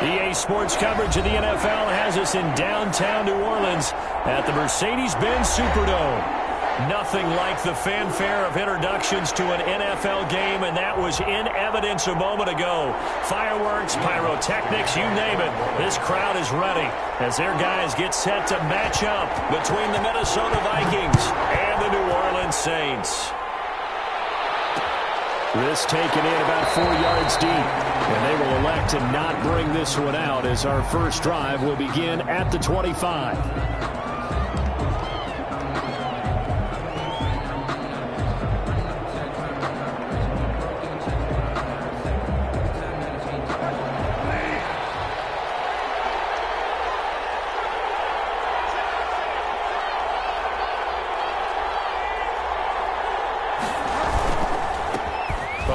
EA Sports coverage of the NFL has us in downtown New Orleans at the Mercedes-Benz Superdome. Nothing like the fanfare of introductions to an NFL game, and that was in evidence a moment ago. Fireworks, pyrotechnics, you name it. This crowd is ready as their guys get set to match up between the Minnesota Vikings and the New Orleans Saints. This taken in about 4 yards deep, and they will elect to not bring this one out as our first drive will begin at the 25.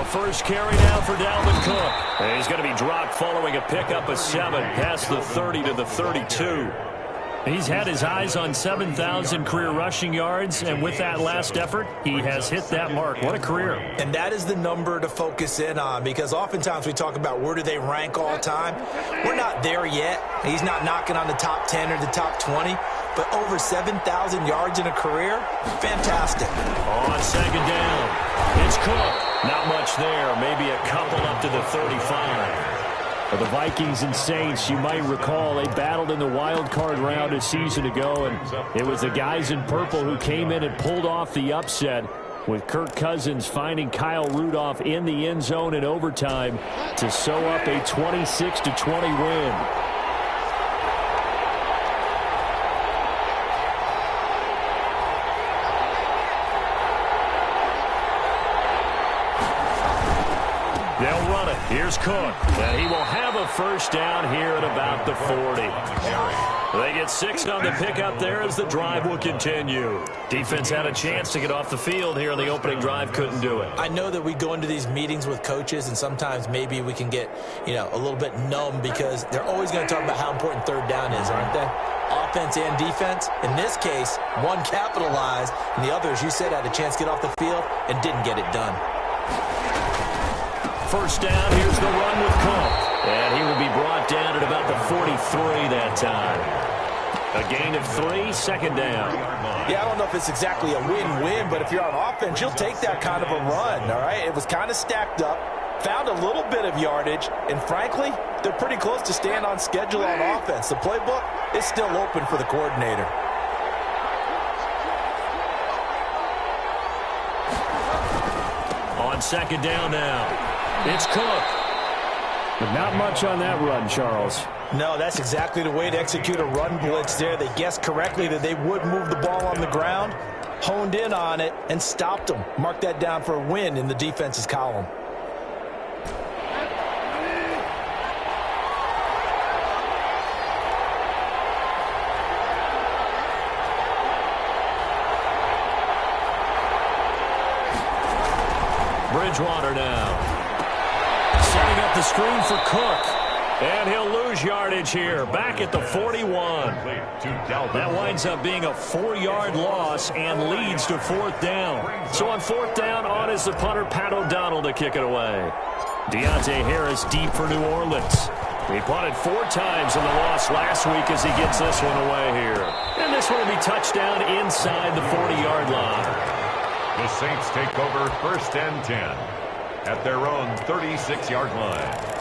First carry now for Dalvin Cook. And he's going to be dropped following a pickup of 7 past the 30 to the 32. He's had his eyes on 7,000 career rushing yards, and with that last effort, he has hit that mark. What a career. And that is the number to focus in on, because oftentimes we talk about where do they rank all time. We're not there yet. He's not knocking on the top 10 or the top 20, but over 7,000 yards in a career, fantastic. On second down, it's Cook. Not much there, maybe a couple up to the 35. For the Vikings and Saints, you might recall they battled in the wild card round a season ago, and it was the guys in purple who came in and pulled off the upset, with Kirk Cousins finding Kyle Rudolph in the end zone in overtime to sew up a 26-20 win. They'll run it. Here's Cook. And he will have a first down here at about the 40. They get 6 on the pickup there as the drive will continue. Defense had a chance to get off the field here in the opening drive. Couldn't do it. I know that we go into these meetings with coaches, and sometimes maybe we can get, a little bit numb because they're always going to talk about how important third down is, aren't they? Offense and defense. In this case, one capitalized, and the other, as you said, had a chance to get off the field and didn't get it done. First down, here's the run with Cook. And he will be brought down at about the 43 that time. A gain of 3, second down. Yeah, I don't know if it's exactly a win-win, but if you're on offense, you'll take that kind of a run, all right? It was kind of stacked up, found a little bit of yardage, and frankly, they're pretty close to staying on schedule on offense. The playbook is still open for the coordinator. On second down now. It's Cook. But not much on that run, Charles. No, that's exactly the way to execute a run blitz there. They guessed correctly that they would move the ball on the ground, honed in on it, and stopped them. Mark that down for a win in the defense's column. Bridgewater now. Setting up the screen for Cook. And he'll lose yardage here. Back at the 41. That winds up being a 4-yard loss and leads to 4th down. So on 4th down, on is the punter, Pat O'Donnell, to kick it away. Deontay Harris deep for New Orleans. He punted 4 times in the loss last week as he gets this one away here. And this one will be touchdown inside the 40-yard line. The Saints take over 1st and 10 at their own 36-yard line.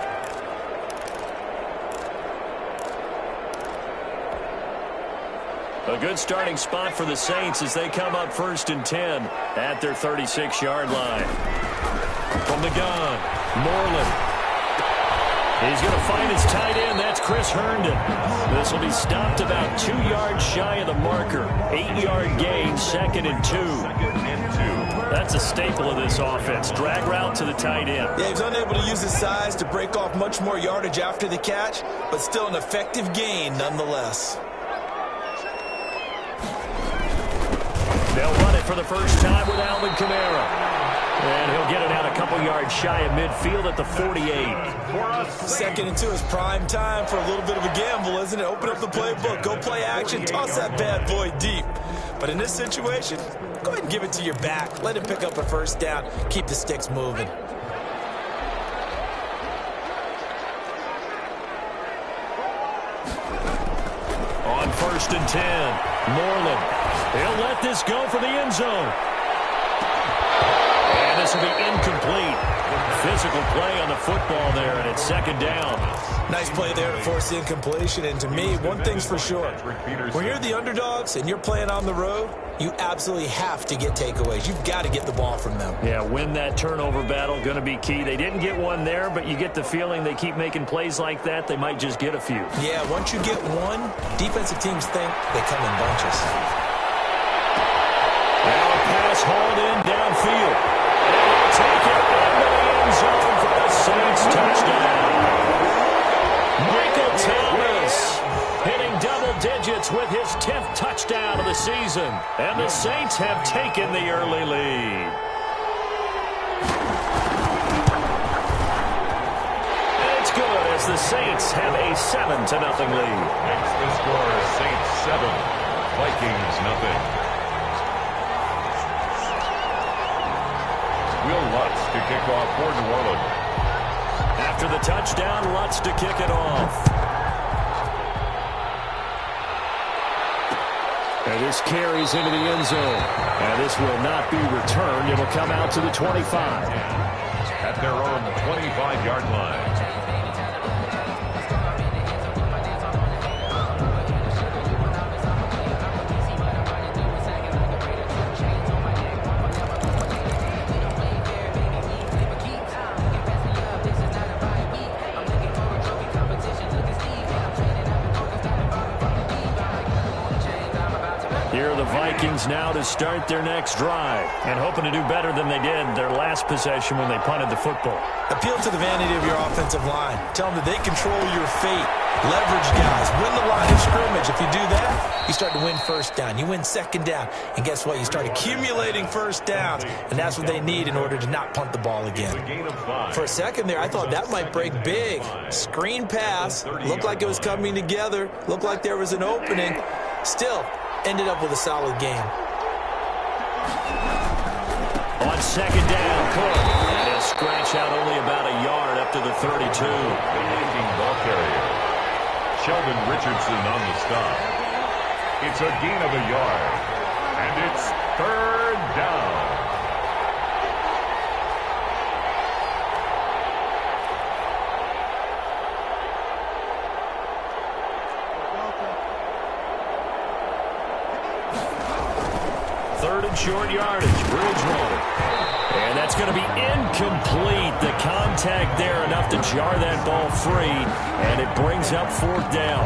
A good starting spot for the Saints as they come up 1st and 10 at their 36-yard line. From the gun, Moreland. He's going to find his tight end. That's Chris Herndon. This will be stopped about 2 yards shy of the marker. 8-yard gain, 2nd and 2. That's a staple of this offense. Drag route to the tight end. Yeah, he was unable to use his size to break off much more yardage after the catch, but still an effective gain nonetheless. They'll run it for the first time with Alvin Kamara. And he'll get it out a couple yards shy of midfield at the 48. 2nd and 2 is prime time for a little bit of a gamble, isn't it? Open up the playbook, go play action, toss that bad boy deep. But in this situation, go ahead and give it to your back. Let him pick up a first down. Keep the sticks moving. first and 10. Moreland, he'll let this go for the end zone. And this will be incomplete. Physical play on the football there, and it's second down. Nice play there to force the incompletion. And to me, one thing's for sure. When you're the underdogs and you're playing on the road, you absolutely have to get takeaways. You've got to get the ball from them. Yeah, win that turnover battle, going to be key. They didn't get one there, but you get the feeling they keep making plays like that, they might just get a few. Yeah, once you get one, defensive teams think they come in bunches. Now a pass hauled in downfield. And he'll take it into the end zone for the Saints touchdown. Michael Thomas hitting double digits with his 10th touchdown of the season. And the Saints have taken the early lead. And it's good as the Saints have a 7-0 lead. Next the score, Saints 7, Vikings 0. Will Lutz to kick off for New Orleans. After the touchdown, Lutz to kick it off. And this carries into the end zone. And this will not be returned. It will come out to the 25. At their own 25-yard line. Here are the Vikings now to start their next drive and hoping to do better than they did their last possession when they punted the football. Appeal to the vanity of your offensive line. Tell them that they control your fate. Leverage guys. Win the line of scrimmage. If you do that, you start to win first down. You win second down. And guess what? You start accumulating first downs. And that's what they need in order to not punt the ball again. For a second there, I thought that might break big. Screen pass. Looked like it was coming together. Looked like there was an opening. Still, ended up with a solid game. On second down, Cook. And he'll scratch out only about a yard up to the 32. The Viking ball carrier, Sheldon Richardson on the stop. It's a gain of a yard. And it's third down. Third and short yardage, Bridgewater. And that's going to be incomplete. The contact there enough to jar that ball free, and it brings up fourth down.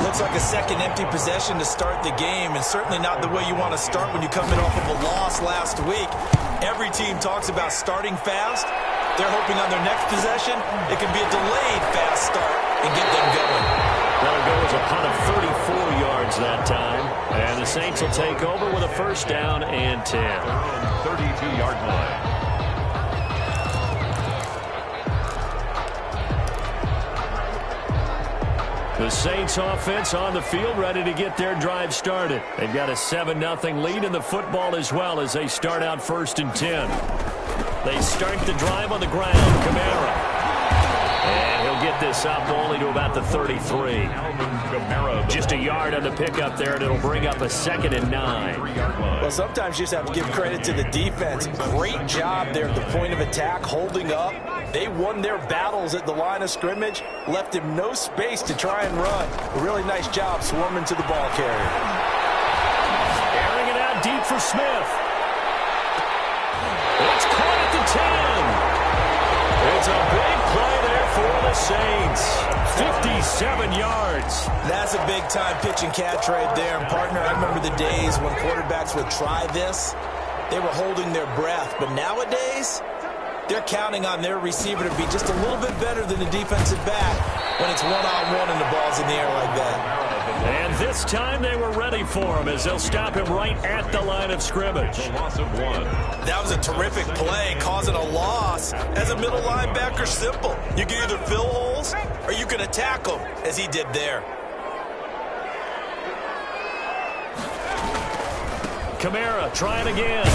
Looks like a second empty possession to start the game, and certainly not the way you want to start when you come in off of a loss last week. Every team talks about starting fast. They're hoping on their next possession, it can be a delayed fast start and get them going. That'll go as a punt of 34 yards that time. And the Saints will take over with a first down and 10. 32-yard line. The Saints offense on the field ready to get their drive started. They've got a 7-0 lead in the football as well as they start out first and 10. They start the drive on the ground. Kamara. And he'll get this up only to about the 33. Just a yard on the pickup there, and it'll bring up a 2nd and 9. Well, sometimes you just have to give credit to the defense. Great job there at the point of attack, holding up. They won their battles at the line of scrimmage, left him no space to try and run. A really nice job swarming to the ball carrier. Airing it out deep for Smith. It's caught at the 10. It's a big play there for the Saints. 57 yards. That's a big-time pitch and catch right there. And, partner, I remember the days when quarterbacks would try this. They were holding their breath. But nowadays, they're counting on their receiver to be just a little bit better than the defensive back when it's one-on-one and the ball's in the air like that. And this time they were ready for him as they'll stop him right at the line of scrimmage. A loss of 1. That was a terrific play, causing a loss. As a middle linebacker, simple. You can either fill holes or you can attack them, as he did there. Kamara trying again.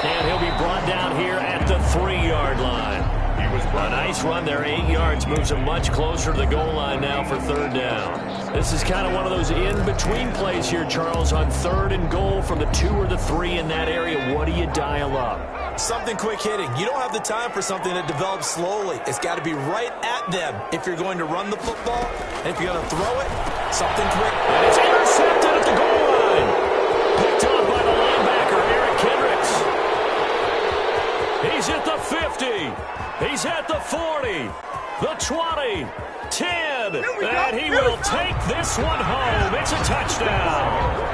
And he'll be brought down here at the 3-yard line. He A nice run there, 8 yards, moves them much closer to the goal line now for third down. This is kind of one of those in-between plays here, Charles, on 3rd and goal from the 2 or the 3 in that area. What do you dial up? Something quick hitting. You don't have the time for something that develops slowly. It's got to be right at them if you're going to run the football. And if you're going to throw it, something quick. And it's intercepted at the goal line. Picked up by the linebacker, Eric Kendricks. He's at the 50. He's at the 40. The 20. 10. And he will take this one home. It's a touchdown.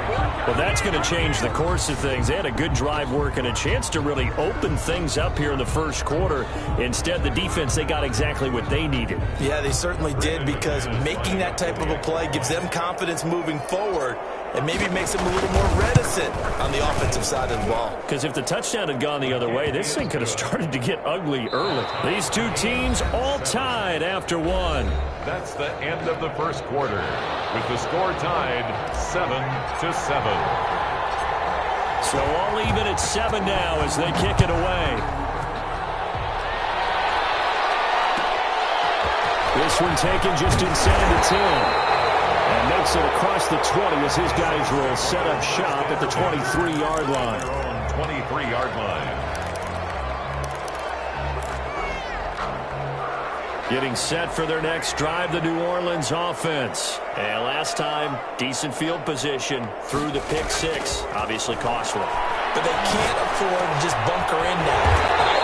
Well, that's going to change the course of things. They had a good drive work and a chance to really open things up here in the first quarter. Instead, the defense, they got exactly what they needed. Yeah, they certainly did, because making that type of a play gives them confidence moving forward and maybe makes them a little more reticent on the offensive side of the ball. Because if the touchdown had gone the other way, this thing could have started to get ugly early. These two teams all tied after one. That's the end of the first quarter, with the score tied 7-7. So all even at 7 now as they kick it away. This one taken just inside the 10. And makes it across the 20 as his guys will set up shop at the 23-yard line. Their own 23-yard line. Getting set for their next drive, the New Orleans offense. And last time, decent field position through the pick 6. Obviously costly. But they can't afford to just bunker in now.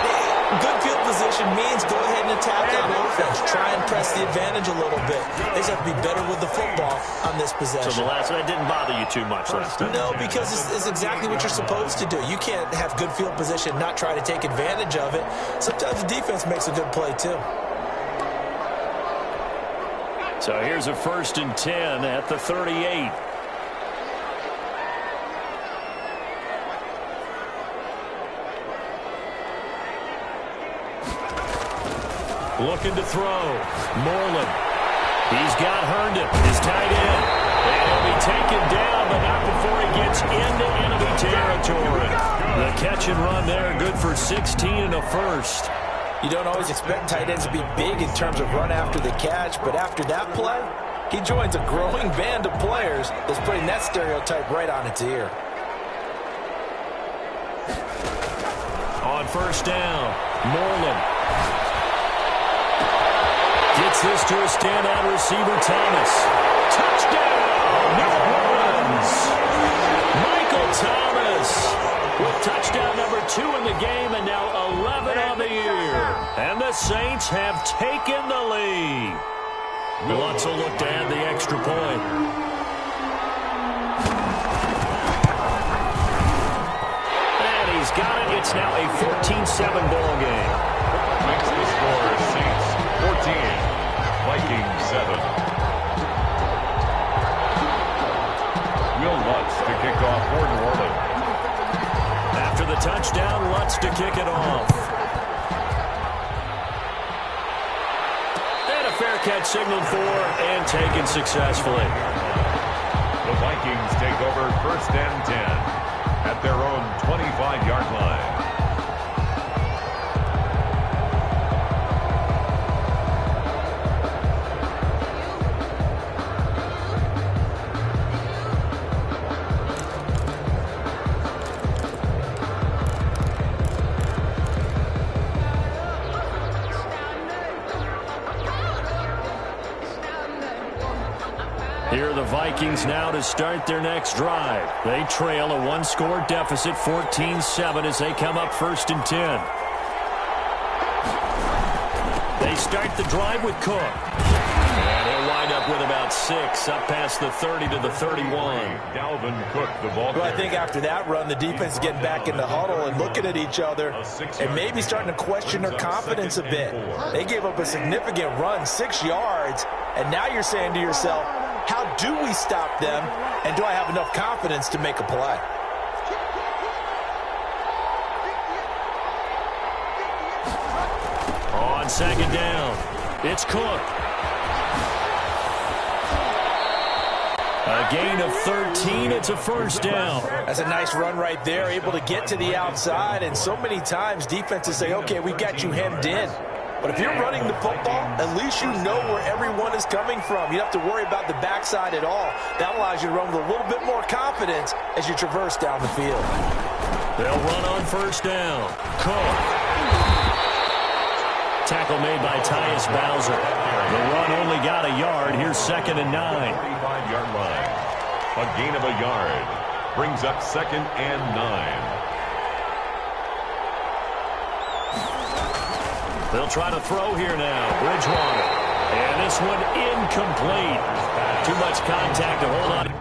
Good field position means go ahead and attack on offense. Try and press the advantage a little bit. They just have to be better with the football on this possession. So the last one, that didn't bother you too much last time? No, because it's exactly what you're supposed to do. You can't have good field position, not try to take advantage of it. Sometimes the defense makes a good play too. So here's a 1st and 10 at the 38. Looking to throw. Moreland. He's got Herndon, his tight end. And he'll be taken down, but not before he gets into enemy territory. The catch and run there, good for 16 and a first. You don't always expect tight ends to be big in terms of run after the catch, but after that play, he joins a growing band of players that's putting that stereotype right on its ear. On 1st down, Moreland. Gets this to a standout receiver, Thomas. Touchdown, New Orleans. Michael Thomas with touchdown number 2 in the game and now 11 on the year. And the Saints have taken the lead. Lutz will look to add the extra point. And he's got it. It's now a 14-7 ball game. Makes the score Saints 14. Vikings 7. Will Lutz to kick off for New Orleans. After the touchdown, Lutz to kick it off. And a fair catch signaled for and taken successfully. The Vikings take over 1st and 10 at their own 25-yard line. Here are the Vikings now to start their next drive. They trail a 1-score deficit, 14-7, as they come up 1st and 10. They start the drive with Cook. And he'll wind up with about 6, up past the 30 to the 31. Dalvin Cook, the ball. Well, I think after that run, the defense is getting back in the huddle and looking at each other and maybe starting to question their confidence a bit. They gave up a significant run, 6 yards, and now you're saying to yourself, how do we stop them, and do I have enough confidence to make a play? On 2nd down, it's Cook. A gain of 13, it's a 1st down. That's a nice run right there, able to get to the outside, and so many times defenses say, okay, we've got you hemmed in. But if you're running the football, at least you know where everyone is coming from. You don't have to worry about the backside at all. That allows you to run with a little bit more confidence as you traverse down the field. They'll run on first down. Cook. Tackle made by Tyus Bowser. The run only got a yard. Here's 2nd and 9. 35-yard line. A gain of a yard. Brings up 2nd and 9. They'll try to throw here now. Bridgewater. And this one incomplete. Too much contact to hold on.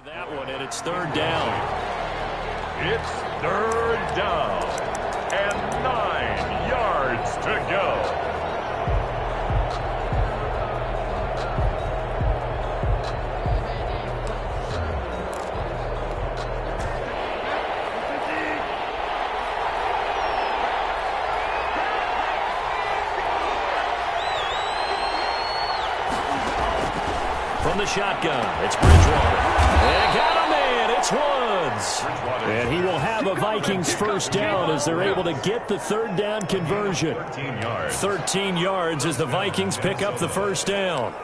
That one, and it's 3rd down. It's 3rd down and 9 yards to go. From the shotgun, it's Bridgewater. And got a man, it's Woods. And he will have a Vikings first down as they're able to get the 3rd down conversion. 13 yards as the Vikings pick up the first down.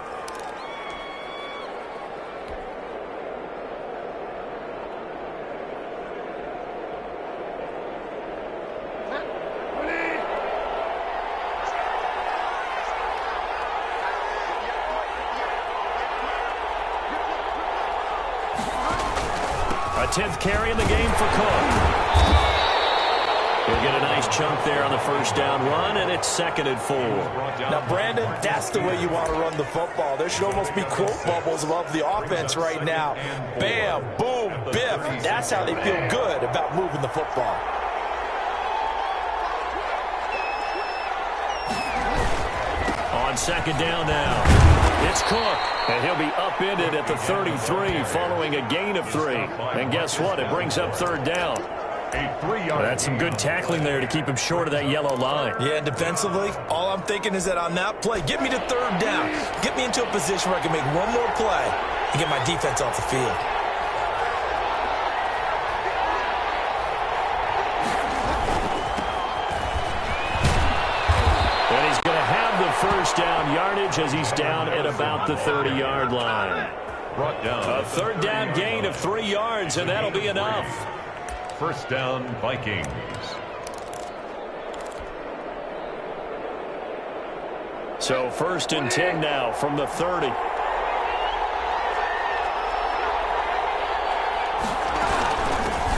A 10th carry in the game for Cook. He'll get a nice chunk there on the first down run, and it's 2nd and 4. Now, Brandon, that's the way you want to run the football. There should almost be quote bubbles above the offense right now. Bam, boom, biff. That's how they feel good about moving the football. On 2nd down now. It's Cook, and he'll be upended at the 33 following a gain of 3. And guess what? It brings up 3rd down. That's some good tackling there to keep him short of that yellow line. Yeah, defensively, all I'm thinking is that on that play, get me to 3rd down. Get me into a position where I can make one more play and get my defense off the field. First down yardage as he's down at about the 30-yard line. Brought down. A 3rd down gain of 3 yards, and that'll be enough. First down, Vikings. So 1st and 10 now from the 30.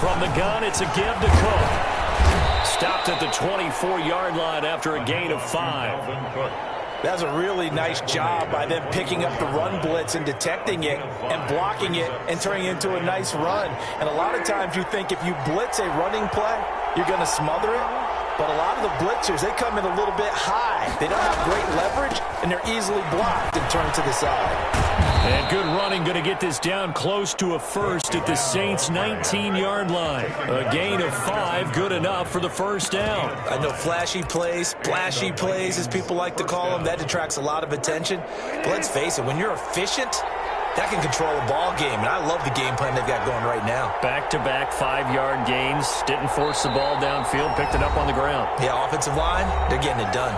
From the gun, it's a give to Cook. Stopped at the 24-yard line after a gain of 5. That's a really nice job by them picking up the run blitz and detecting it and blocking it and turning it into a nice run. And a lot of times you think if you blitz a running play, you're going to smother it. But a lot of the blitzers, they come in a little bit high. They don't have great leverage, and they're easily blocked and turned to the side. And good running, going to get this down close to a first at the Saints' 19-yard line. A gain of 5, good enough for the first down. I know flashy plays, splashy plays, as people like to call them, that detracts a lot of attention. But let's face it, when you're efficient, that can control a ball game, and I love the game plan they've got going right now. Back-to-back 5-yard gains, didn't force the ball downfield, picked it up on the ground. Yeah, offensive line, they're getting it done.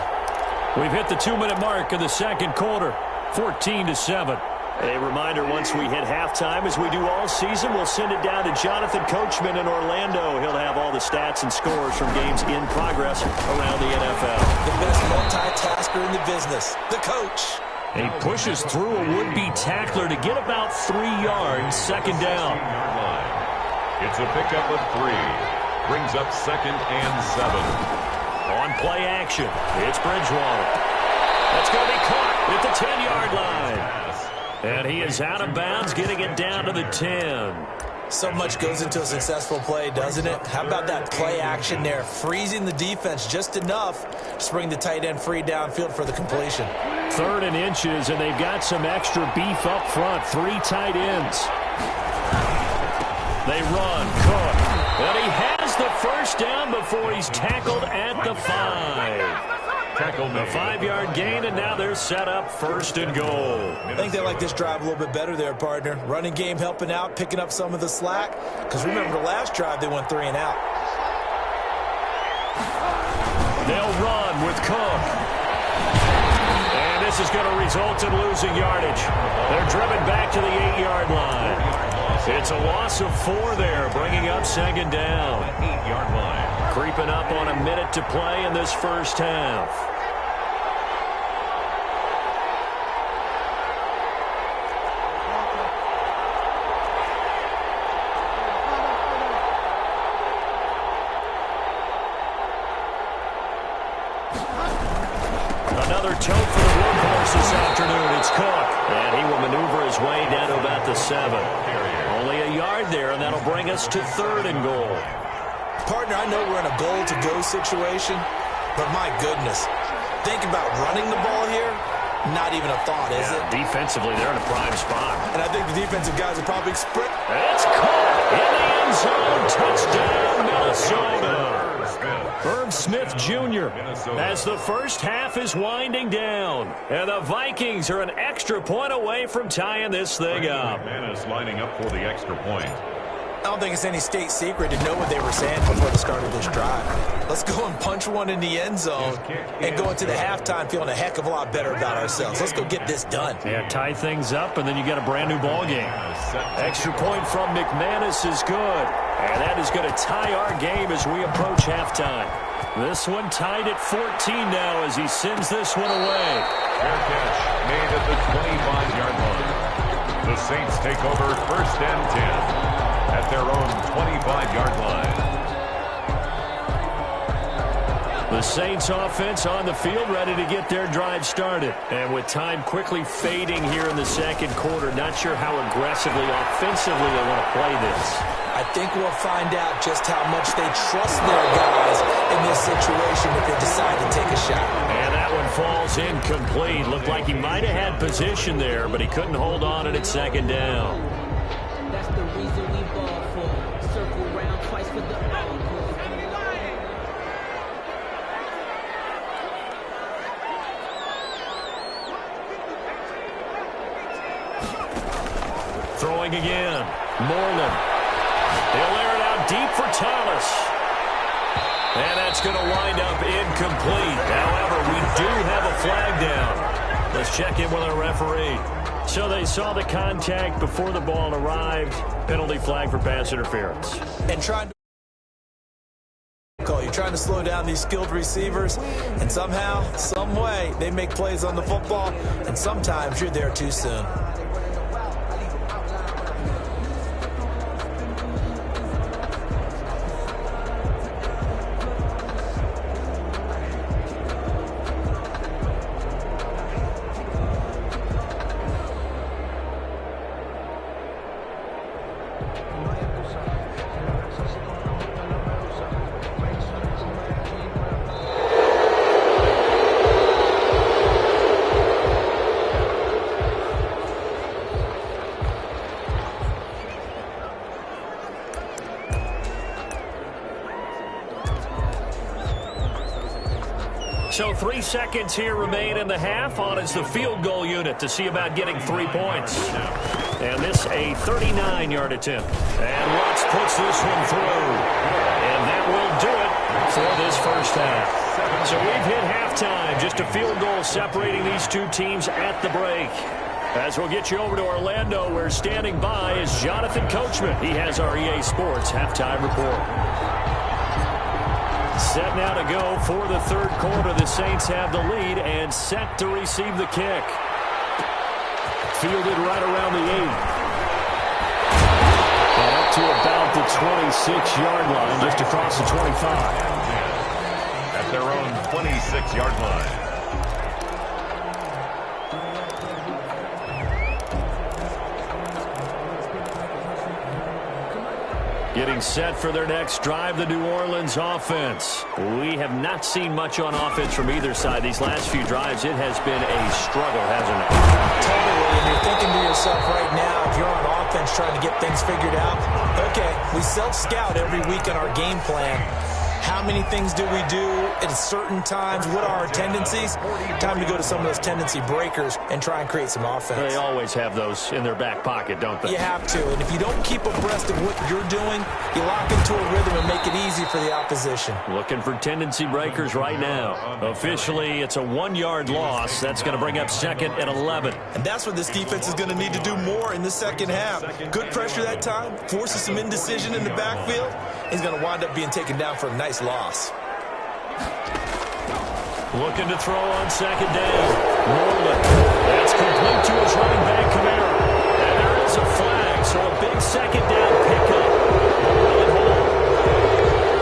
We've hit the 2-minute mark of the second quarter, 14-7. A reminder, once we hit halftime, as we do all season, we'll send it down to Jonathan Coachman in Orlando. He'll have all the stats and scores from games in progress around the NFL. The best multitasker in the business, the coach. He pushes through a would-be tackler to get about 3 yards, second down. It's a pickup of 3. Brings up 2nd and 7. On play action, it's Bridgewater. That's going to be caught at the 10-yard line. And he is out of bounds, getting it down to the 10. So much goes into a successful play, doesn't it? How about that play action there, freezing the defense just enough to bring the tight end free downfield for the completion. 3rd and inches, and they've got some extra beef up front. 3 tight ends. They run, Cook, and he has the first down before he's tackled at the 5. The 5-yard gain, and now they're set up 1st and goal. I think they like this drive a little bit better there, partner. Running game helping out, picking up some of the slack. Because remember, the last drive, they went 3 and out. They'll run with Cook. And this is going to result in losing yardage. They're driven back to the 8-yard line. It's a loss of 4 there, bringing up 2nd down. 8-yard line. Creeping up on a minute to play in this first half. Another tote for the workhorse this afternoon. It's Cook, and he will maneuver his way down to about the 7. Only a yard there, and that'll bring us to 3rd and goal. Partner, I know we're in a goal-to-go situation, but my goodness, think about running the ball here. Not even a thought, is it? Defensively, they're in a prime spot. And I think the defensive guys are probably sprint. It's caught in the end zone. Touchdown, Minnesota. Herb Smith Jr. as the first half is winding down. And the Vikings are an extra point away from tying this thing up. McManus lining up for the extra point. I don't think it's any state secret to know what they were saying before the start of this drive. Let's go and punch one in the end zone and go into the halftime feeling a heck of a lot better about ourselves. Let's go get this done. Yeah, tie things up, and then you got a brand new ball game. Extra point from McManus is good. And that is going to tie our game as we approach halftime. This one tied at 14 now as he sends this one away. Fair catch made at the 25-yard line. The Saints take over 1st and 10 at their own 25-yard line. The Saints offense on the field ready to get their drive started. And with time quickly fading here in the second quarter, not sure how aggressively, offensively they want to play this. I think we'll find out just how much they trust their guys in this situation if they decide to take a shot. And that one falls incomplete. Looked like he might have had position there, but he couldn't hold on at 2nd down. That's the reason we ball for. Circle round twice for the encore. Throwing again. Moreland. He'll air it out deep for Thomas. And that's going to wind up incomplete. However, we do have a flag down. Let's check in with our referee. So they saw the contact before the ball arrived. Penalty flag for pass interference. And you're trying to slow down these skilled receivers, and somehow, some way, they make plays on the football, and sometimes you're there too soon. So 3 seconds here remain in the half. On is the field goal unit to see about getting 3 points. And this a 39-yard attempt. And Watts puts this one through. And that will do it for this first half. So we've hit halftime. Just a field goal separating these two teams at the break. As we'll get you over to Orlando, where standing by is Jonathan Coachman. He has our EA Sports halftime report. Set now to go for the third quarter. The Saints have the lead and set to receive the kick. Fielded right around the 8. And up to about the 26-yard line, just across the 25. At their own 26-yard line. Getting set for their next drive, the New Orleans offense. We have not seen much on offense from either side these last few drives. It has been a struggle, hasn't it? Totally, and you're thinking to yourself right now, if you're on offense trying to get things figured out, okay, we self-scout every week on our game plan. How many things do we do at certain times? What are our tendencies? Time to go to some of those tendency breakers and try and create some offense. They always have those in their back pocket, don't they? You have to, and if you don't keep abreast of what you're doing, you lock into a rhythm and make it easy for the opposition. Looking for tendency breakers right now. Officially, it's a 1-yard loss. That's going to bring up second and 11. And that's what this defense is going to need to do more in the second half. Good pressure that time, forces some indecision in the backfield. He's going to wind up being taken down for a nice loss. Looking to throw on second down. Moreland. That's complete to his running back, Kamara. And there is a flag, so a big second down pickup.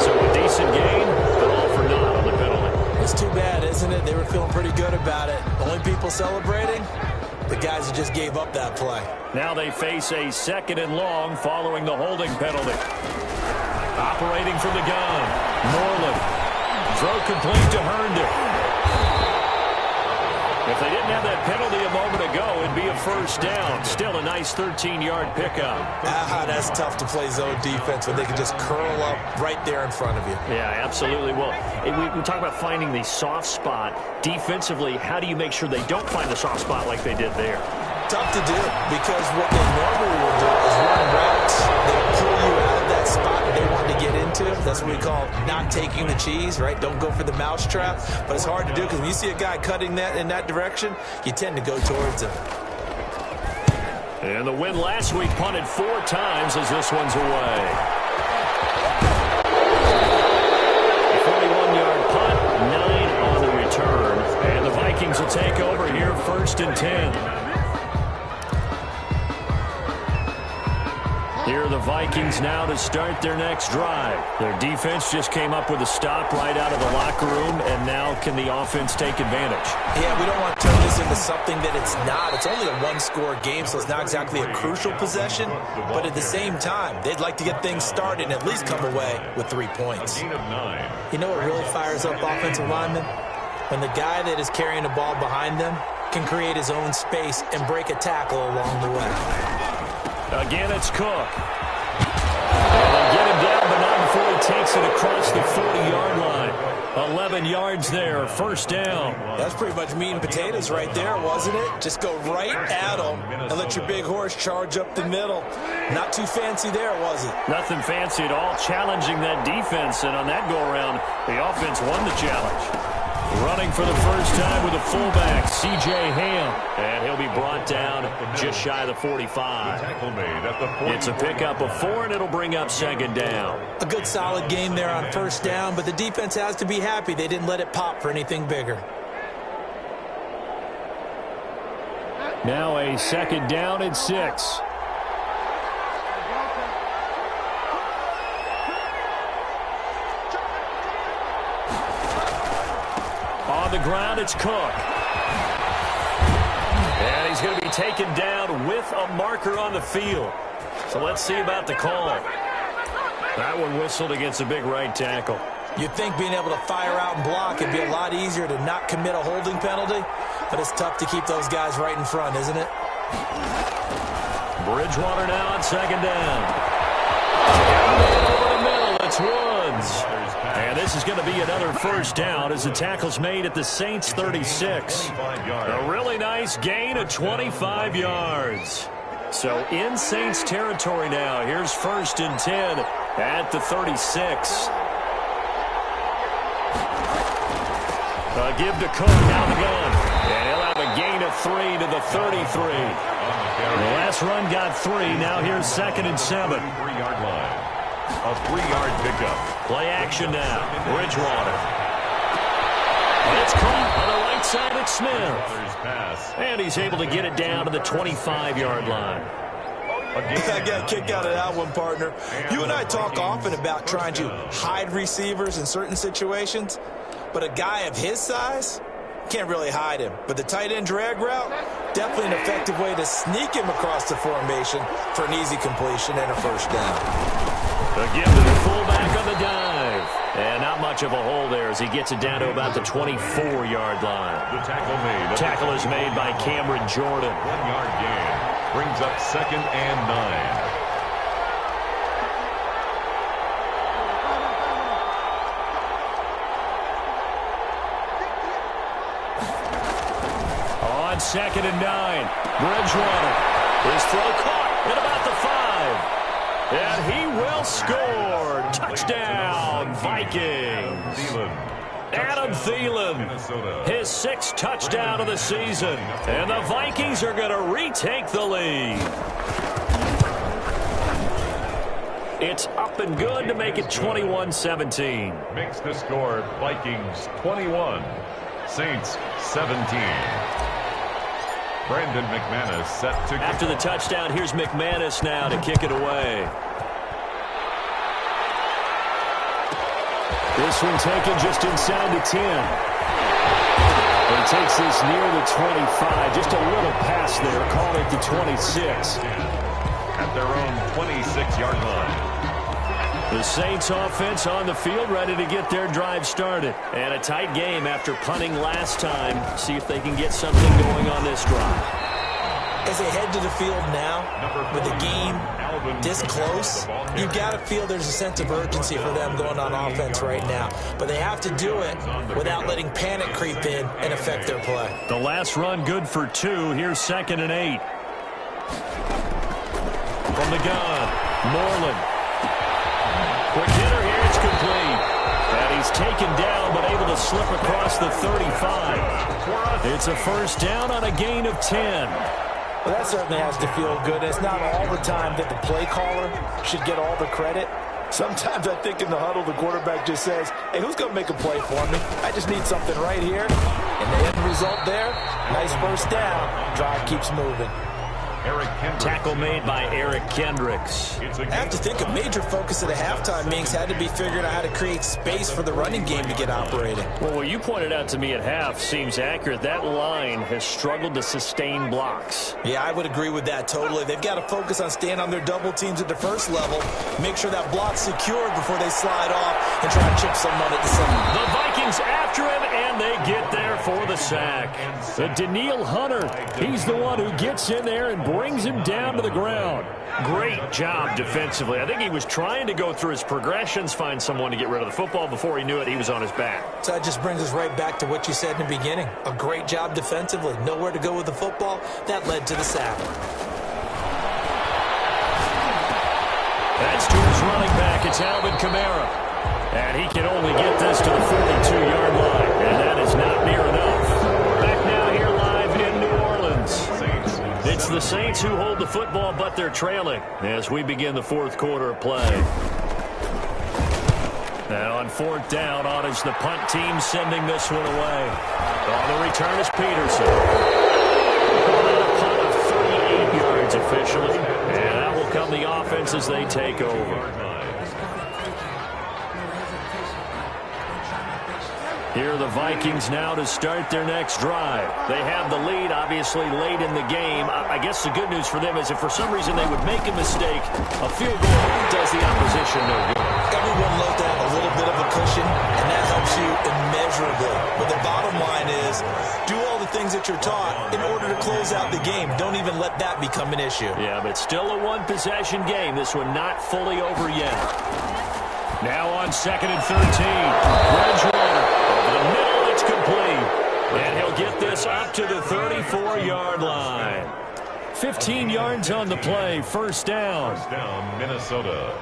So a decent gain, but all for naught on the penalty. It's too bad, isn't it? They were feeling pretty good about it. Only people celebrating? The guys who just gave up that play. Now they face a second and long following the holding penalty. Operating from the gun. Moreland. Throw complete to Herndon. If they didn't have that penalty a moment ago, it'd be a first down. Still a nice 13-yard pickup. That's tough to play zone defense when they can just curl up right there in front of you. Yeah, absolutely. Well, we talk about finding the soft spot. Defensively, how do you make sure they don't find the soft spot like they did there? Tough to do, because what they normally will do is run routes. They'll pull you out of that spot that they want to get into. That's what we call not taking the cheese, right? Don't go for the mousetrap. But it's hard to do, because when you see a guy cutting that in that direction, you tend to go towards him. And the win last week punted 4 times as this one's away. 41-yard punt, 9 on the return. And the Vikings will take over here, 1st and 10. Here are the Vikings now to start their next drive. Their defense just came up with a stop right out of the locker room, and now can the offense take advantage? Yeah, we don't want to turn this into something that it's not. It's only a 1-score game, so it's not exactly a crucial possession. But at the same time, they'd like to get things started and at least come away with 3 points. You know what really fires up offensive linemen? When the guy that is carrying the ball behind them can create his own space and break a tackle along the way. Again, it's Cook. And they get him down, but not before he takes it across the 40-yard line. 11 yards there, 1st down. That's pretty much meat and potatoes right there, wasn't it? Just go right at them and let your big horse charge up the middle. Not too fancy there, was it? Nothing fancy at all, challenging that defense. And on that go-around, the offense won the challenge. Running for the first time with a fullback, C.J. Ham. And he'll be brought down just shy of the 45. It's a pickup of 4, and it'll bring up 2nd down. A good solid game there on 1st down, but the defense has to be happy they didn't let it pop for anything bigger. Now a 2nd down and 6. On the ground, it's Cook. And he's going to be taken down with a marker on the field. So let's see about the call. That one whistled against a big right tackle. You'd think being able to fire out and block would be a lot easier to not commit a holding penalty, but it's tough to keep those guys right in front, isn't it? Bridgewater now on 2nd down. Over the middle, it's Woods. And this is going to be another 1st down as the tackle's made at the Saints' 36. A really nice gain of 25 yards. So in Saints territory now. Here's 1st and 10 at the 36. Give to Cook, down the gun. And he'll have a gain of 3 to the 33. The last run got 3. Now here's 2nd and 7. 3-yard line. A 3-yard pickup. Play action now. Bridgewater. It's caught on the right side at Smith. And he's able to get it down to the 25-yard line. I got a kick out of that one, partner. You and I talk often about trying to hide receivers in certain situations, but a guy of his size can't really hide him. But the tight end drag route, definitely an effective way to sneak him across the formation for an easy completion and a first down. Again to the fullback on the dive. And not much of a hole there as he gets it down to about the 24-yard line. The tackle made. Tackle is made by Cameron Jordan. 1-yard gain. Brings up 2nd and 9. On 2nd and 9, Bridgewater. His throw caught at about the 5. And he will score. Touchdown, Vikings. Adam Thielen, his 6th touchdown of the season. And the Vikings are going to retake the lead. It's up and good to make it 21-17. Makes the score Vikings 21, Saints 17. Brandon McManus set to kick. After the touchdown, here's McManus now to kick it away. This one taken just inside the 10. He takes this near the 25. Just a little pass there. Call it the 26. At their own 26-yard line. The Saints offense on the field ready to get their drive started. And a tight game after punting last time. See if they can get something going on this drive. As they head to the field now, with the game this close, you've got to feel there's a sense of urgency for them going on offense right now. But they have to do it without letting panic creep in and affect their play. The last run good for 2. Here's 2nd and 8. From the gun, Moreland. Quick hitter here, it's complete. And he's taken down but able to slip across the 35. It's a first down on a gain of 10. Well, that certainly has to feel good. It's not all the time that the play caller should get all the credit. Sometimes I think in the huddle, the quarterback just says, hey, who's going to make a play for me? I just need something right here. And the end result there, nice first down. Drive keeps moving. Tackle made by Eric Kendricks. I have to think a major focus of the halftime meetings had to be figuring out how to create space for the running game to get operating. Well, what you pointed out to me at half seems accurate. That line has struggled to sustain blocks. Yeah, I would agree with that totally. They've got to focus on staying on their double teams at the first level, make sure that block's secured before they slide off and try to chip someone at the center. The Vikings after him, and they get there for the sack. Daniil Hunter, he's the one who gets in there and brings him down to the ground. Great job defensively. I think he was trying to go through his progressions, find someone to get rid of the football. Before he knew it, he was on his back. So that just brings us right back to what you said in the beginning. A great job defensively. Nowhere to go with the football. That led to the sack. That's to his running back. It's Alvin Kamara. And he can only get this to the 42-yard line. And that is not near enough. Back now here live in New Orleans. It's the Saints who hold the football, but they're trailing as we begin the 4th quarter of play. Now on 4th down, on is the punt team sending this one away. On the return is Peterson. A punt of 38 yards officially. And that will come the offense as they take over. Here are the Vikings now to start their next drive. They have the lead, obviously, late in the game. I guess the good news for them is if for some reason they would make a mistake, a field goal does the opposition no good. Everyone loves to have a little bit of a cushion, and that helps you immeasurably. But the bottom line is, do all the things that you're taught in order to close out the game. Don't even let that become an issue. Yeah, but still a one-possession game. This one not fully over yet. Now on 2nd and 13. Bridgewater. Over the middle, it's complete. And he'll get this up to the 34-yard line. 15 yards on the play, first down. First down, Minnesota.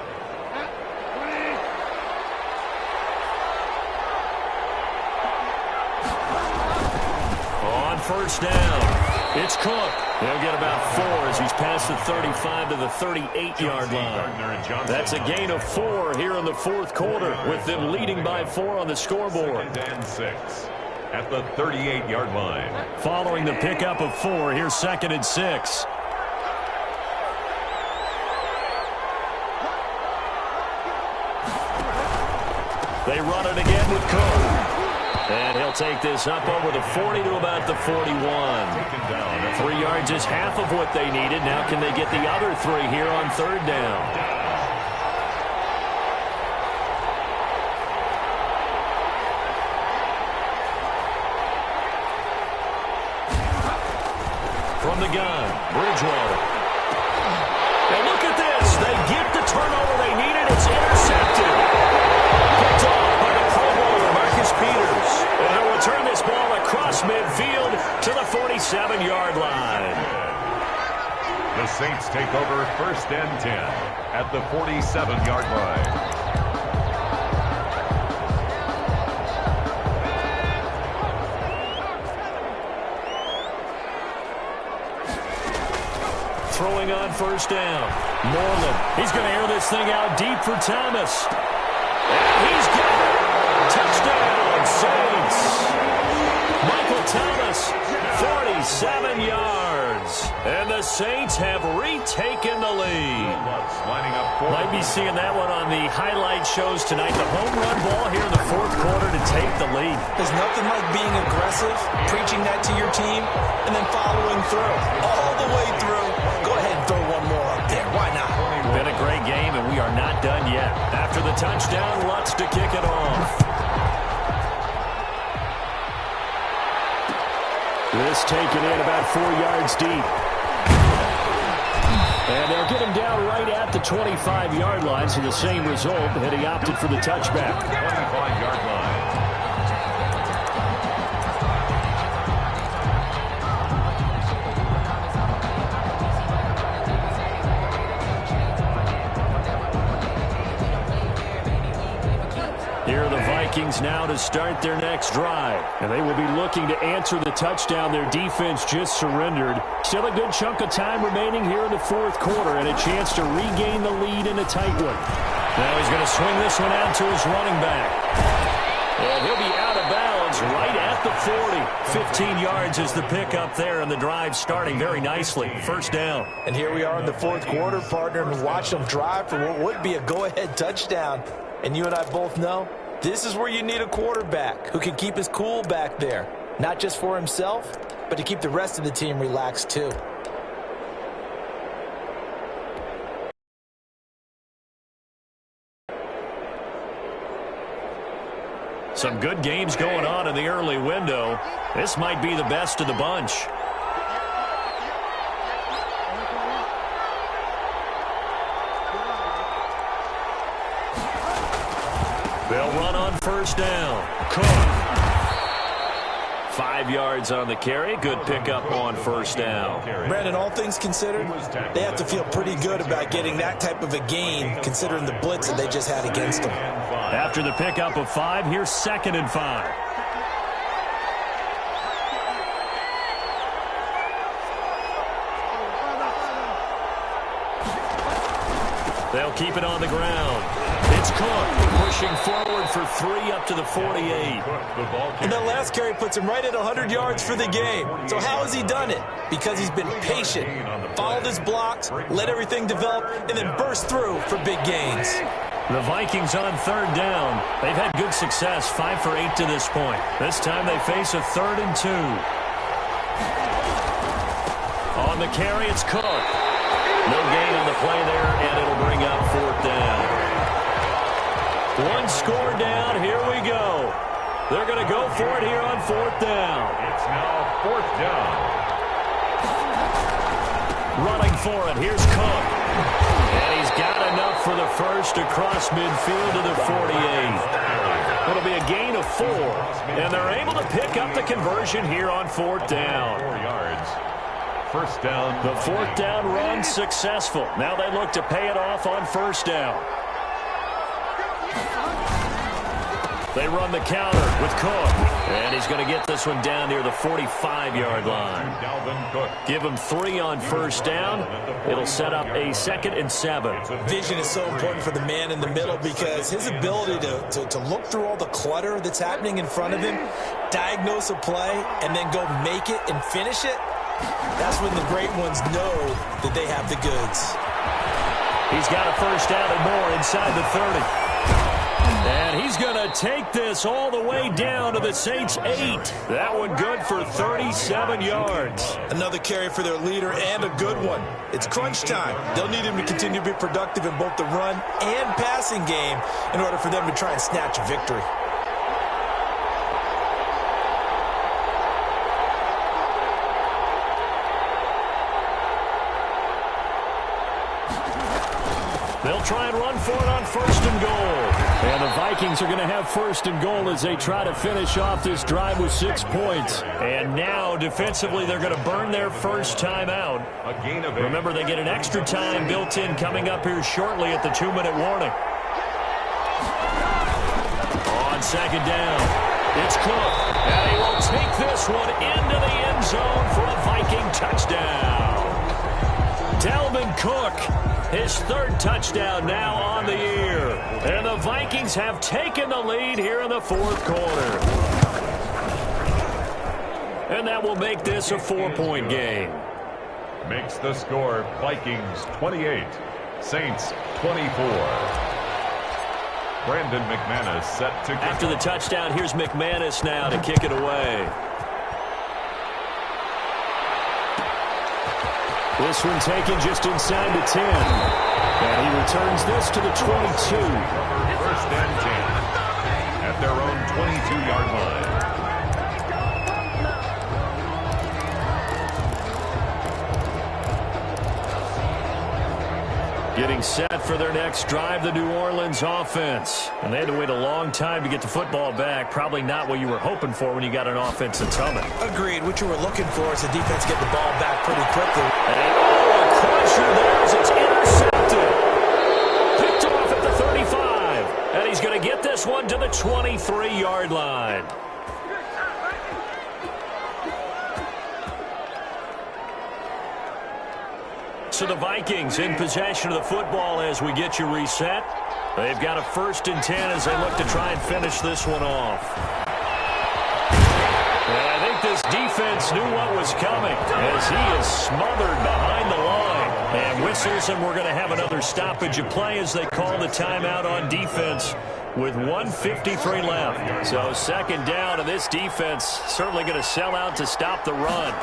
On first down. It's Cook. He'll get about 4 as he's past the 35 to the 38-yard line. That's a gain of 4 here in the fourth quarter, with them leading by 4 on the scoreboard. 2nd and 6 at the 38-yard line. Following the pickup of 4, here's 2nd and 6. They run it again with Cook. And he'll take this up over the 40 to about the 41. 3 yards is half of what they needed. Now can they get the other 3 here on third down? From the gun, Bridgewater. And look at this. They get the turnover they needed. It's intercepted. Picked off by the Pro Bowler, Marcus Peters. And he'll return this ball across midfield to the 47-yard line. The Saints take over 1st and 10 at the 47-yard line. Throwing on first down. Moreland. He's going to air this thing out deep for Thomas. And he's got it. Touchdown, Saints. Michael Thomas, 47 yards. And the Saints have retaken the lead. Might be seeing that one on the highlight shows tonight. The home run ball here in the fourth quarter to take the lead. There's nothing like being aggressive, preaching that to your team, and then following through. All the way through. Go ahead and throw one more up there. Why not? Been a great game, and we are not done yet. After the touchdown, Lutz to kick it off. This taken in about 4 yards deep. And they'll get him down right at the 25-yard line, so the same result, and he opted for the touchback. 25-yard line. Here are the Vikings now to start their next drive. And they will be looking to answer the touchdown their defense just surrendered. Still a good chunk of time remaining here in the fourth quarter and a chance to regain the lead in a tight one. Now he's going to swing this one out to his running back. And he'll be out of bounds right at the 40. 15 yards is the pickup there, and the drive starting very nicely. First down. And here we are in the fourth quarter, partner, and watch them drive for what would be a go-ahead touchdown. And you and I both know this is where you need a quarterback who can keep his cool back there. Not just for himself, but to keep the rest of the team relaxed too. Some good games going on in the early window. This might be the best of the bunch. They'll run on first down. Cook. 5 yards on the carry. Good pickup on first down. Brandon, all things considered, they have to feel pretty good about getting that type of a gain, considering the blitz that they just had against them. After the pickup of 5, here's 2nd and 5. They'll keep it on the ground. It's Cook pushing forward for 3 up to the 48. And that last carry puts him right at 100 yards for the game. So how has he done it? Because he's been patient, followed his blocks, let everything develop, and then burst through for big gains. The Vikings on third down. They've had good success, 5 for 8 to this point. This time they face a 3rd and 2. On the carry, it's Cook. No gain on the play there, and it'll bring up 4th down. 1 score down. Here we go. They're going to go for it here on 4th down. It's now 4th down. Running for it. Here's Cook. And he's got enough for the first across midfield to the 48. It'll be a gain of 4. And they're able to pick up the conversion here on 4th down. 4 yards. First down. The 4th down run successful. Now they look to pay it off on first down. They run the counter with Cook. And he's going to get this one down near the 45-yard line. Give him 3 on first down. It'll set up a 2nd and 7. Vision is so important for the man in the middle because his ability to look through all the clutter that's happening in front of him, diagnose a play, and then go make it and finish it, that's when the great ones know that they have the goods. He's got a first down and more inside the 30. And he's going to take this all the way down to the Saints' 8. That one good for 37 yards. Another carry for their leader and a good one. It's crunch time. They'll need him to continue to be productive in both the run and passing game in order for them to try and snatch a victory. They'll try and run for it on 1st and goal. And the Vikings are going to have 1st and goal as they try to finish off this drive with 6 points. And now, defensively, they're going to burn their first time out. Remember, they get an extra time built in coming up here shortly at the 2-minute warning. On 2nd down, it's Cook. And he will take this one into the end zone for a Viking touchdown. Dalvin Cook, his 3rd touchdown now on the year. And the Vikings have taken the lead here in the 4th quarter. And that will make this a 4-point game. Makes the score Vikings 28, Saints 24. Brandon McManus set to kick. After the touchdown, here's McManus now to kick it away. This one taken just inside the 10. And he returns this to the 22. 1st and 10 at their own 22-yard line. Getting set for their next drive, the New Orleans offense. And they had to wait a long time to get the football back. Probably not what you were hoping for when you got an offense that's humming. Agreed. What you were looking for is the defense get the ball back pretty quickly. And a crusher there as it's intercepted. Picked off at the 35. And he's going to get this one to the 23-yard line. So the Vikings in possession of the football as we get you reset. They've got a 1st and 10 as they look to try and finish this one off. And I think this defense knew what was coming as he is smothered behind the line. And whistles, and we're going to have another stoppage of play as they call the timeout on defense with 1:53 left. So 2nd down, and this defense certainly going to sell out to stop the run.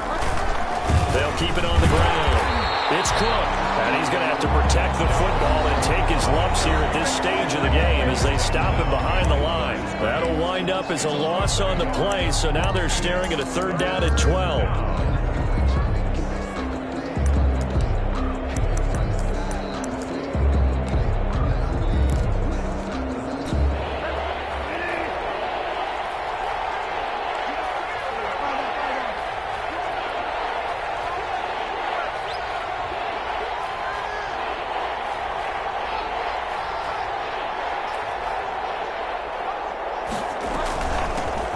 They'll keep it on the ground. It's Cook, and he's going to have to protect the football and take his lumps here at this stage of the game as they stop him behind the line. That'll wind up as a loss on the play, so now they're staring at a 3rd down at 12.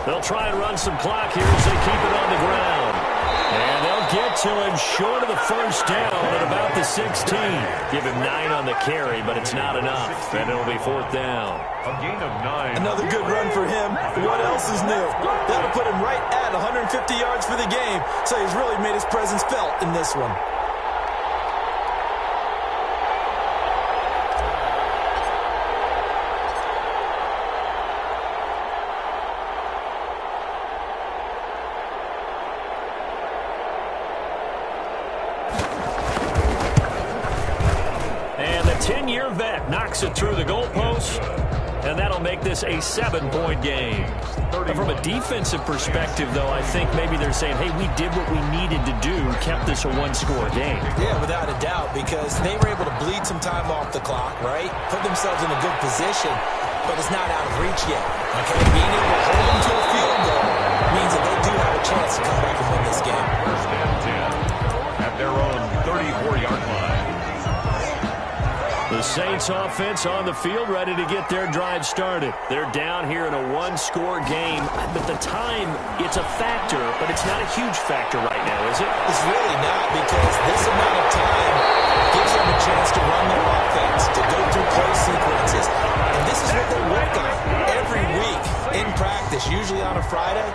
They'll try and run some clock here as they keep it on the ground. And they'll get to him short of the 1st down at about the 16. Give him 9 on the carry, but it's not enough. And it'll be 4th down. A gain of 9. Another good run for him. What else is new? That'll put him right at 150 yards for the game. So he's really made his presence felt in this one. Knocks it through the goalpost, and that'll make this a 7-point game. From a defensive perspective, though, I think maybe they're saying, hey, we did what we needed to do, kept this a 1-score game. Yeah, without a doubt, because they were able to bleed some time off the clock, right? Put themselves in a good position, but it's not out of reach yet. Okay, being able to hold them to a field goal means that they do have a chance to come back and win this game. 1st and 10 at their own 34-yard line. The Saints offense on the field, ready to get their drive started. They're down here in a one-score game, but the time, it's a factor, but it's not a huge factor right now, is it? It's really not, because this amount of time gives them a chance to run their offense, to go through play sequences. And this is what they work on every week in practice, usually on a Friday.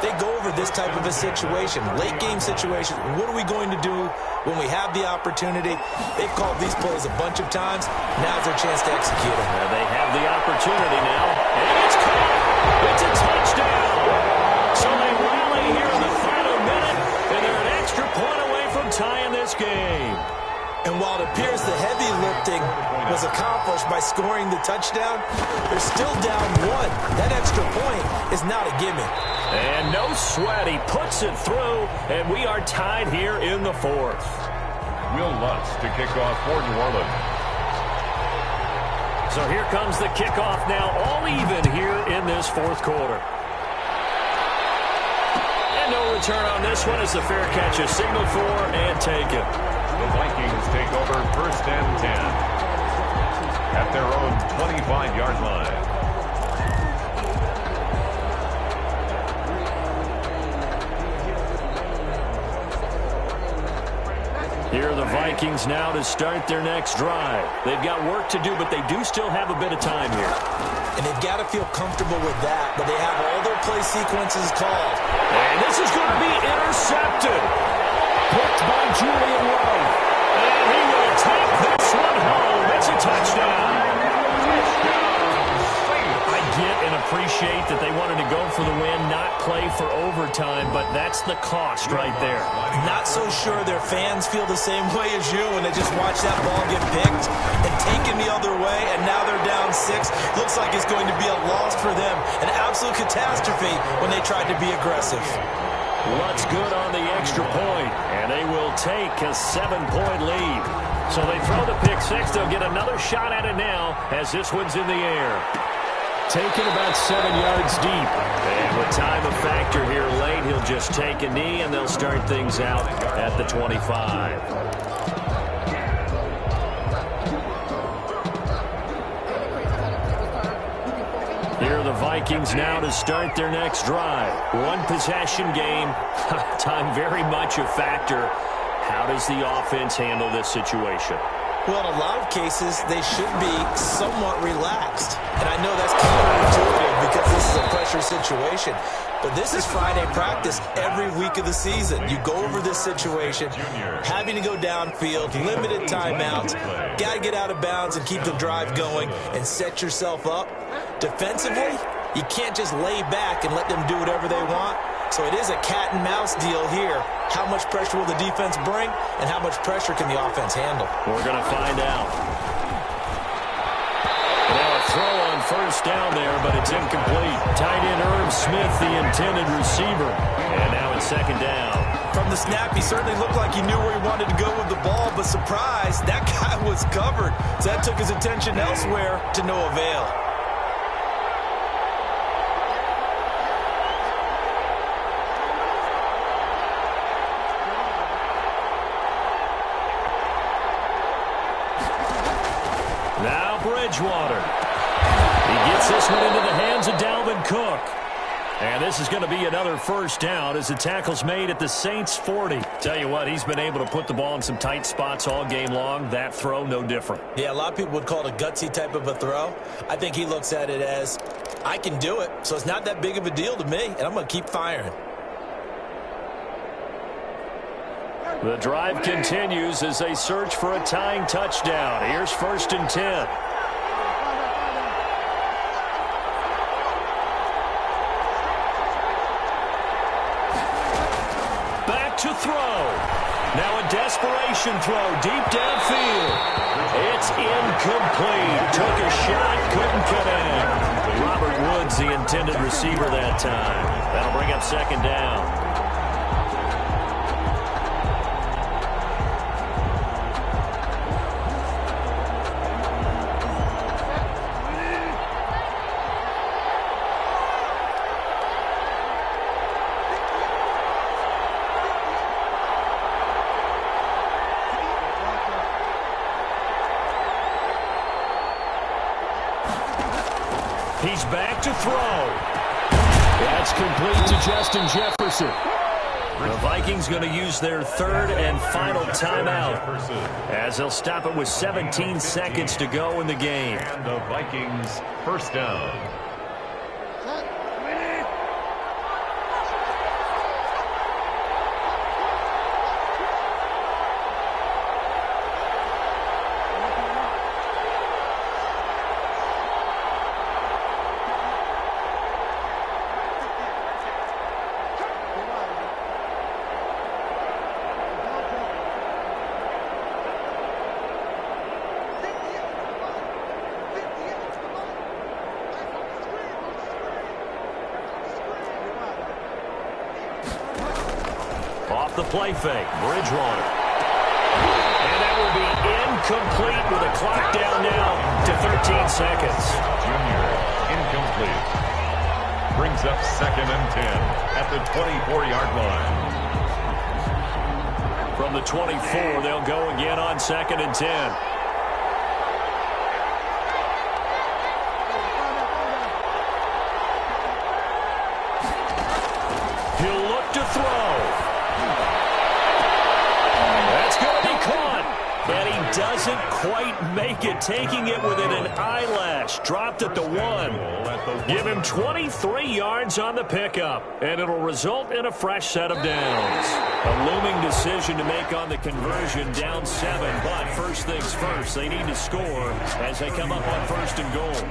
They go over this type of a situation, late game situation. What are we going to do when we have the opportunity? They've called these plays a bunch of times. Now's their chance to execute them. They have the opportunity now. And it's caught. It's a touchdown. So they rally here in the final minute, and they're an extra point away from tying this game. And while it appears the heavy lifting was accomplished by scoring the touchdown, they're still down one. That extra point is not a gimme. And no sweat. He puts it through, and we are tied here in the fourth. Will Lutz to kick off for New Orleans. So here comes the kickoff now, all even here in this fourth quarter. And no return on this one as the fair catch is signaled for and taken. The Vikings take over 1st and 10 at their own 25-yard line. Here are the Vikings now to start their next drive. They've got work to do, but they do still have a bit of time here. And they've got to feel comfortable with that, but they have all their play sequences called. And this is going to be intercepted. Picked by Julian Rowe. And he will take this one home. It's a touchdown. I get and appreciate that they wanted to go for the win, not play for overtime, but that's the cost right there. Not so sure their fans feel the same way as you when they just watch that ball get picked and taken the other way, and now they're down 6. Looks like it's going to be a loss for them. An absolute catastrophe when they tried to be aggressive. Lutz good on the extra point, and they will take a 7-point lead. So they throw the pick 6. They'll get another shot at it now as this one's in the air. Taken about 7 yards deep. And with time a factor here late, he'll just take a knee, and they'll start things out at the 25. Here are the Vikings now to start their next drive. One possession game. Time very much a factor. How does the offense handle this situation? Well, in a lot of cases, they should be somewhat relaxed. And I know that's counterintuitive because this is a pressure situation. But this is Friday practice every week of the season. You go over this situation, having to go downfield, limited timeouts, got to get out of bounds and keep the drive going and set yourself up. Defensively, you can't just lay back and let them do whatever they want. So it is a cat and mouse deal here. How much pressure will the defense bring, and how much pressure can the offense handle? We're going to find out. Now a throw on first down there, but it's incomplete. Tight end Irv Smith, the intended receiver. And now it's second down. From the snap, he certainly looked like he knew where he wanted to go with the ball, but surprise, that guy was covered. So that took his attention elsewhere to no avail. Bridgewater. He gets this one into the hands of Dalvin Cook. And this is going to be another first down as the tackle's made at the Saints 40. Tell you what, he's been able to put the ball in some tight spots all game long. That throw, no different. Yeah, a lot of people would call it a gutsy type of a throw. I think he looks at it as, I can do it, so it's not that big of a deal to me, and I'm going to keep firing. The drive continues as they search for a tying touchdown. Here's 1st and 10. Back to throw. Now a desperation throw deep downfield. It's incomplete. Took a shot, couldn't connect. Robert Woods, the intended receiver that time. That'll bring up second down. to throw. That's complete to Justin Jefferson. The Vikings going to use their third and final timeout as they'll stop it with 17 seconds to go in the game. And the Vikings first down. Off the play fake, Bridgewater. And that will be incomplete with a clock down now to 13 seconds. Junior, incomplete. Brings up 2nd and 10 at the 24-yard line. From the 24, they'll go again on 2nd and 10. He'll look to throw. That's going to be caught. And he doesn't quite make it, taking it within an eyelash. Dropped at the 1. Give him 23 yards on the pickup, and it'll result in a fresh set of downs. A looming decision to make on the conversion, down 7. But first things first, they need to score as they come up on 1st and goal.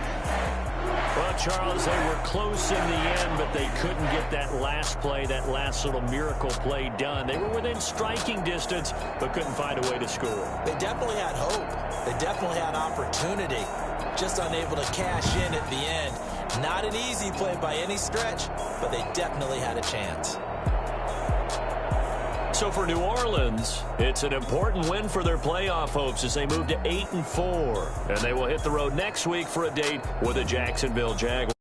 Well, Charles, they were close in the end, but they couldn't get that last play, that last little miracle play done. They were within striking distance, but couldn't find a way to score. They definitely had hope. They definitely had opportunity. Just unable to cash in at the end. Not an easy play by any stretch, but they definitely had a chance. So for New Orleans, it's an important win for their playoff hopes as they move to 8-4. And they will hit the road next week for a date with the Jacksonville Jaguars.